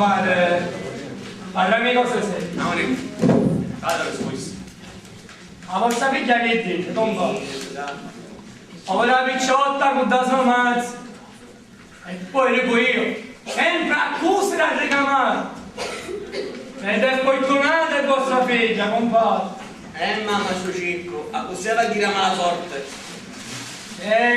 compare, parlami cosa sei. No, ne. Allora, scusi. La vostra figlia che dice, compare? Ora la picciotta con da sua mazza. E poi dico io, sempre accusa da reclamare. Ed è fortunata è vostra figlia, compare. Mamma, sto cicco, a così va a dire mala sorte.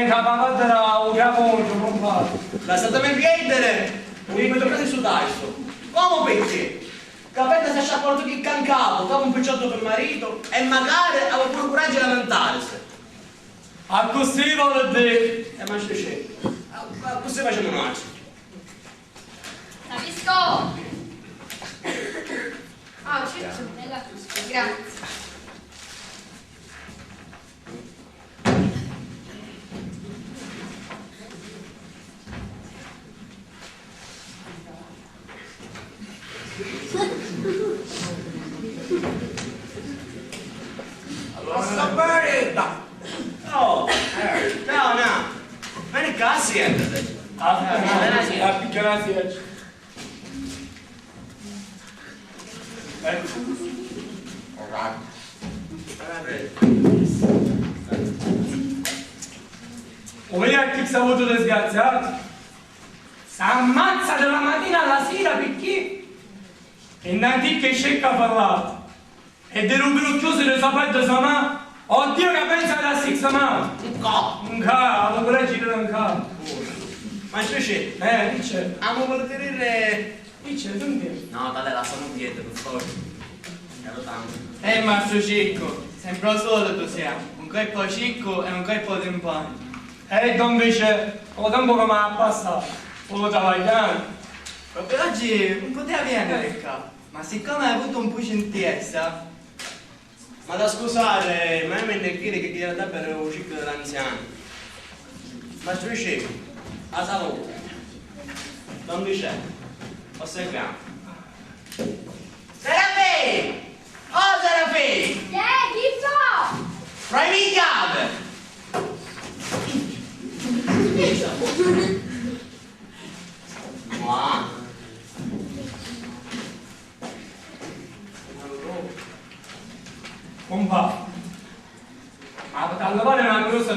Capavatta da un caponcio, compare. Lasciatemi chiedere, mi toccate su tasto. Come perché? Capite se c'ha portato il cancapo, che ha un picciotto per marito e magari aveva pure coraggio di lamentarsi. A così vuole dire. Ma sto cicco, a così facciamo un altro. Capisco! Ah, Ciccio, grazie. Allora, baretta! Oh, ciao, no. Vieni qua, siedete. A picchiare si Come a chi si è avuto disgraziato? Si ammazza dalla mattina alla sera perché? E nanti che cerca parlato. E del rubino chiuso le sapete sama. Oddio che pensa alla stessa mano. Un ca, lo vorrei girare un ca. Ma sto cicco, Che c'è? amo volete dire... Che c'è? Dunque? No, dai, lasciamo dietro, per favore. Ero tanto. Maestro Cicco, sempre solo tu siamo. Un corpo cicco e un corpo di impagno. E invece, ho tempo che mi ha passato. Lo travagliando. Proprio oggi non poteva venire qua, ma siccome hai avuto un puccio in testa, Ma da scusare, ma io mi chiede che chiede da per un ciclo dell'anziano. Ma sto cicco, a salute. Non vi c'è. Osserviamo. Serafì! Oh, Serafì! Chi fa? Fai mi chiave! Ma? Compa. Ma per allora è una cosa.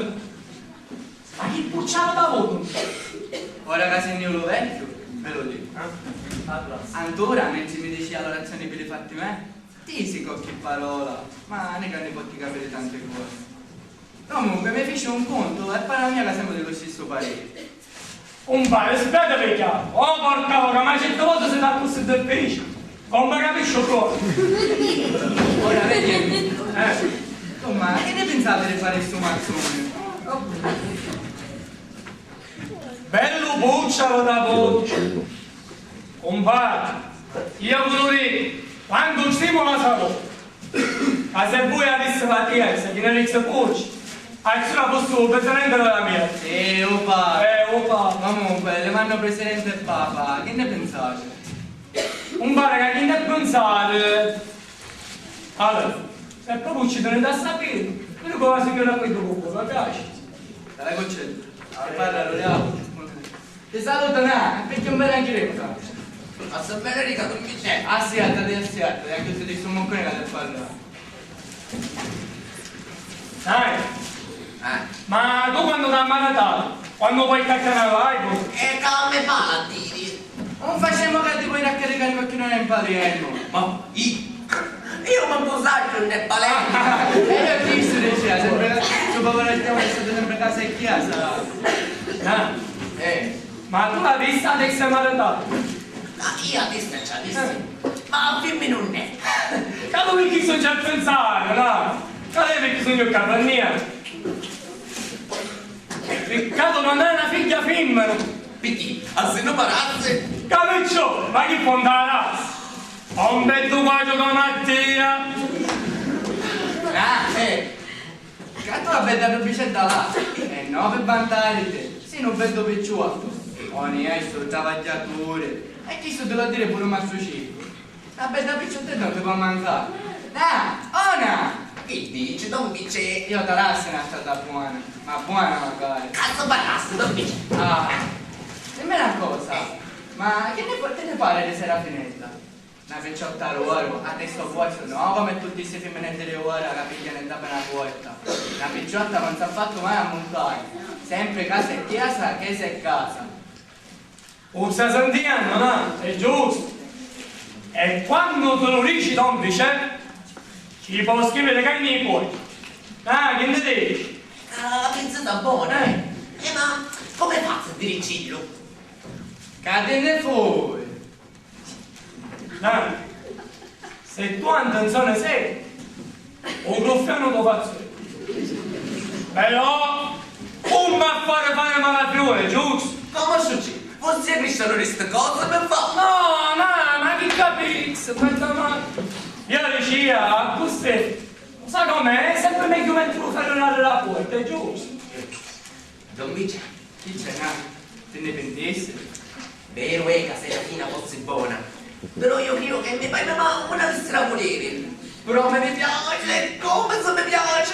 Ma chi pucciava da voto? ora che sei lo vecchio, ve lo dico. Ancora non si mi dici la orazione per i fatti me? Ti si qualche parola, ma non è che ne potti capire tante cose. Comunque mi fece un conto e para mia che siamo dello stesso parere. Un pane, spiega per chiaro. Oh porca ora, ma certe volte si dà così del pesce. Come capisci proprio? Ora vedi, insomma, che ne pensate di fare sto mazzone? Bello buccialo da voce. Compare, io voglio dire, quando stimola salute. Ma se voi avesse la chiesa, che non è voce, hai la posto presidente della mia. Opa! Opa. Comunque, le vanno presidente e papa, che ne pensate? Un pare che ne pensate? Allora, se proprio ci tenete a sapere, quello che va a signora qui dopo, mi piace. Dai concetto, che parla lo ti saluto, perché un bel anche lei. A sapere rica tu mi c'è. Assiata, anche se ti sono moncone che parla. Dai, ma tu quando ti ammalatato, quando puoi cacciare l'iPhone? E come fa la tiri? Non facciamo che ti puoi raccaricare perché non è in Palermo. Ma io mi posaccio in Palermo. E io chi si diceva, sempre suo povero stiamo essendo sempre a casa e chiesa. Ma tu l'hai vista che sei ammalatato? Io a te sto ma dimmi non è. Cado perché sono già a pensare, no? Cado perché sono io capannia. Riccardo non è una figlia femmina. Perché? A se non parazze? Capiccio, ma chi può andare a razza? Ho un bel guaggio da Mattia. Che tu la bella rubicetta là. No, per vantare te. Sei un bello picciotto. Ogni sto travagliatore. E chi sto te lo dire pure un mazzo cibo? La bella picciottetta non ti può mancare. Ona! Che dici? Non dice. Io te la se ne è stata buona. Ma buona magari. Cazzo parazze, non dice. Dimmi una cosa. Ma che ne pare di Serafinella? Una picciotta loro, a testo vuoto, no? Come tutti questi femminetti di ora che pigliano in tappa una vuota. Una picciotta non si è fatto mai a montare. Sempre casa e chiesa e casa. Un sasantiano, no? È giusto. E quando te lo dici, Don Vice, ci può scrivere che ne puoi. Ah, che ne dici? La pensata buona, eh? Ma come faccio a dirigirlo? Cadene fuori. No. Se tu hai intenzione sei, un gruffiano lo faccio. Però, un affare fare malafiore, giusto? Come succede? Voi siete sono queste cose per fare? No, ma chi capisce? Aspetta, ma... Io dicevo, così, sai com'è? È sempre meglio mettere un ferro alla porta, è giusto? Don Vice, Chi c'è, no? Te ne pentisse? vero è che Serafina fosse buona, però io credo che mi fai una stravolere. Però mi piace, come se mi piace.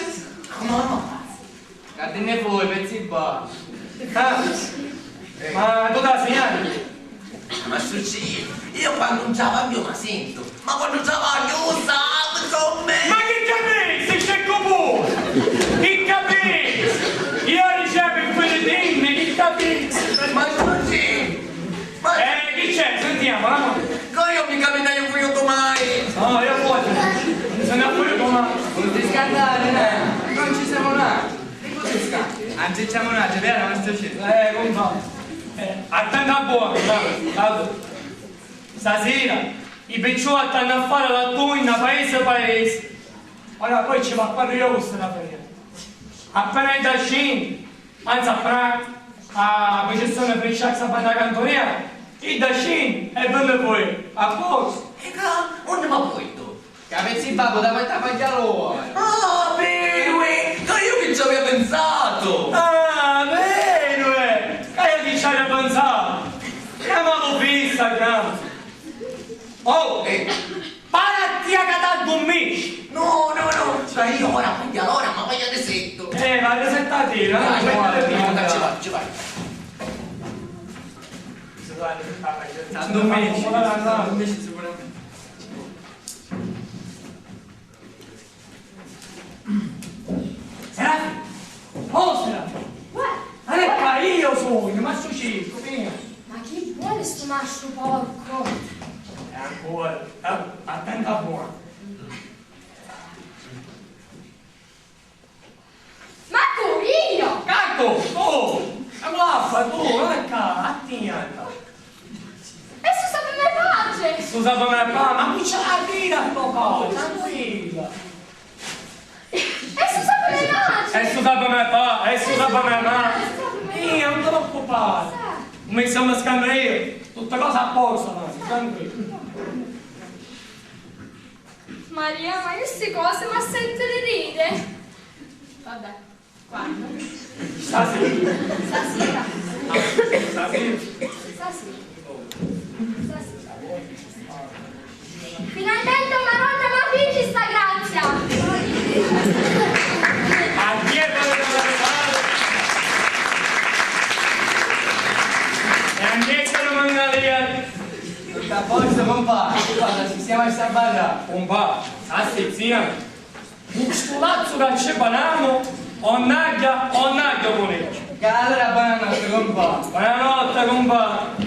Ma Cadene fuori, pezzi buoni. Ma tu da segnali? Ma succede, io quando non c'avevo mi sento, ma quando c'avevo sa con me. Ma che capisci, Cecco pure? Chi capisci? Io ricevo quelle dimmi, chi capisci? Ma succede, ma Chi c'è? Sentiamo, no? io mica me ne ho mai. No, io voglio. Se ne ho pure domani. Non ti scandare, no? Non ci siamo nati. Che cosa scandi? Anzi, siamo nati, vero? Non sto scendo. Come fa? Attenta buono, bravo. Stasera i picciotti stanno a fare la tuina paese. Ora poi ci va a fare io questa da feria. Appena è da scendere, anzi appena a processione per il Sciacca Banda Cantoria, il da scendere e vengo poi, a posto. E onde mi puoi tu? Capezzi babbo, da quanta paglialo? Ah, vero, che io che ci avevo pensato. Ah, vero, che ti ci hai pensato? Chiamalo fissa, chiama. Oh, parati a catare un mese. No, cioè io ora voglio l'ora, ma voglio desetto. Ma resettati, no? Ci vai. Non mi Invece sicuramente. Serafi! Oh, Serafi! Uè, Ecco, io sono, ma sto circo, vieni. ma chi vuole sto mascio porco? E ancora, attenta a buono. Ma tu, io! Cacco, tu! Guarda, tu, ecco, attenta. E su sapere me pace! Scusa per me, ma qui c'è la vita, sto coso, tranquilla. E su sapere me pace! Scusa per me, scusa per me, ma... Io non te preoccupare. Come stiamo scambiando io, tutte cose a posto, ma tranquillo. Maria, ma queste cose mi sento di ridere. Vabbè, quando? Stasera. Stasera. Stasera. Stasera. Finalmente una donna mi figli sta grazia! A dietro le mani. E andietro le mani. Tutto a posto, compà. Guarda, ci siamo a sabbatare. Un po', assistiamo. Un stulazzo che c'è banano, o naglia, moneggio. Che allora buonanotte, compà. Buonanotte, compà.